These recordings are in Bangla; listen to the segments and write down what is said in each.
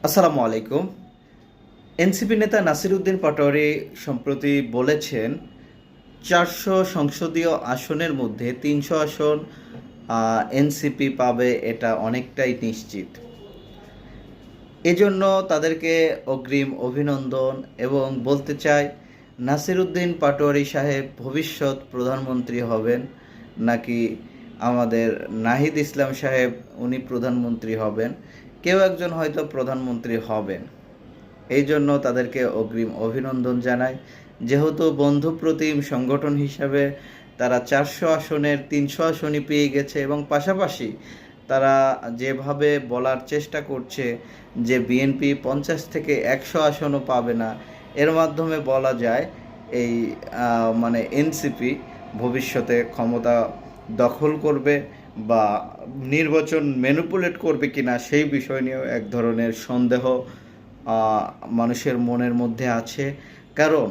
আসসালামু আলাইকুম। এনসিপি নেতা নাসির উদ্দিন পাটোয়ারি সম্প্রতি বলেছেন ৪০০ সংসদীয় আসনের মধ্যে ৩০০ আসন এনসিপি পাবে, এটা অনেকটাই নিশ্চিত। এজন্য তাদেরকে অগ্রিম অভিনন্দন এবং বলতে চাই, নাসির উদ্দিন পাটোয়ারি সাহেব ভবিষ্যৎ প্রধানমন্ত্রী হবেন নাকি আমাদের নাহিদ ইসলাম সাহেব উনি প্রধানমন্ত্রী হবেন, কেউ একজন হয়তো প্রধানমন্ত্রী হবেন। এই জন্য তাদেরকে অগ্রিম অভিনন্দন জানাই। যেহেতু বন্ধুপ্রতিম সংগঠন হিসাবে তারা ৪০০ আসনের ৩০০ আসনই পেয়ে গেছে এবং পাশাপাশি তারা যেভাবে বলার চেষ্টা করছে যে বিএনপি ৫০ থেকে ১০০ আসনও পাবে না, এর মাধ্যমে বলা যায় এই এনসিপি ভবিষ্যতে ক্ষমতা দখল করবে বা নির্বাচন ম্যানিপুলেট করবে কিনা সেই বিষয় নিয়েও এক ধরনের সন্দেহ মানুষের মনের মধ্যে আছে। কারণ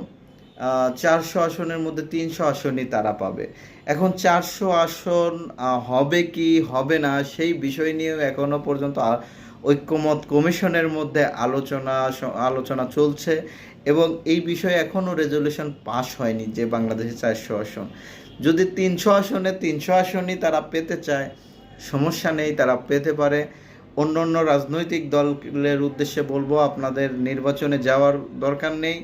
৪০০ আসনের মধ্যে ৩০০ আসনই তারা পাবে। এখন ৪০০ আসন হবে কি হবে না সেই বিষয় নিয়েও এখনও পর্যন্ত ঐক্যমত কমিশনের মধ্যে আলোচনা চলছে এবং এই বিষয়ে এখনও রেজলিউশন পাস হয়নি যে বাংলাদেশে ৪০০ আসন। যদি ৩০০ আসনে ৩০০ আসনই তারা পেতে চায়, সমস্যা নেই, তারা পেতে পারে। অন্য অন্য রাজনৈতিক দলের উদ্দেশ্যে বলবো, আপনাদের নির্বাচনে যাওয়ার দরকার নেই,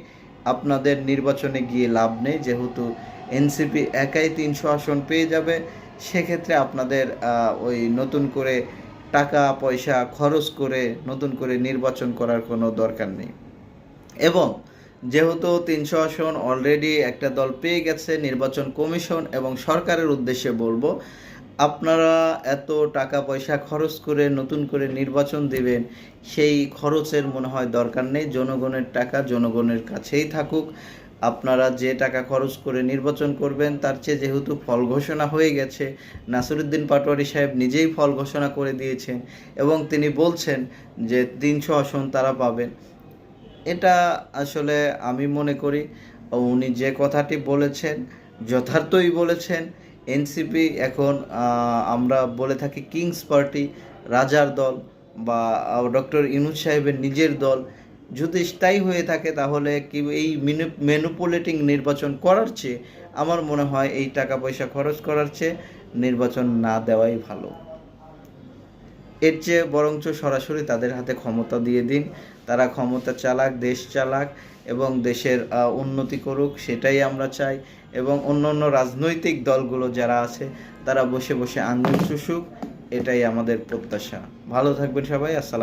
আপনাদের নির্বাচনে গিয়ে লাভ নেই, যেহেতু এনসিপি একাই ৩০০ আসন পেয়ে যাবে। সেক্ষেত্রে আপনাদের ওই নতুন করে টাকা পয়সা খরচ করে নতুন করে নির্বাচন করার কোনো দরকার নেই। এবং যেহেতু ৩০০ আসন অলরেডি একটা দল পেয়ে গেছে, নির্বাচন কমিশন এবং সরকারের উদ্দেশ্যে বলবো, আপনারা এত টাকা পয়সা খরচ করে নতুন করে নির্বাচন দিবেন, সেই খরচের মনে হয় দরকার নেই। জনগণের টাকা জনগণের কাছেই থাকুক। আপনারা যে টাকা খরচ করে নির্বাচন করবেন তার চেয়ে যেহেতু ফল ঘোষণা হয়ে গেছে, নাসির উদ্দিন পাটোয়ারি সাহেব নিজেই ফল ঘোষণা করে দিয়েছেন এবং তিনি বলছেন যে ৩০০ আসন তারা পাবেন। এটা আসলে আমি মনে করি উনি যে কথাটি বলেছেন যথার্থই বলেছেন। এনসিপি এখন আমরা বলে থাকি কিংস পার্টি, রাজার দল বা ডক্টর ইউনূস সাহেবের নিজের দল। যদি তাই হয়ে থাকে তাহলে কি এই ম্যানিপুলেটিং নির্বাচন করার চেয়ে আমার মনে হয় এই টাকা পয়সা খরচ করার চেয়ে নির্বাচন না দেওয়াই ভালো। এর চেয়ে বরঞ্চ সরাসরি তাদের হাতে ক্ষমতা দিয়ে দিন, তারা ক্ষমতা চালাক, দেশ চালাক এবং দেশের উন্নতি করুক, সেটাই আমরা চাই। এবং অন্য অন্য রাজনৈতিক দলগুলো যারা আছে তারা বসে বসে আঙ্গুল চুষুক, এটাই আমাদের প্রত্যাশা। ভালো থাকবেন সবাই। আসসালাম।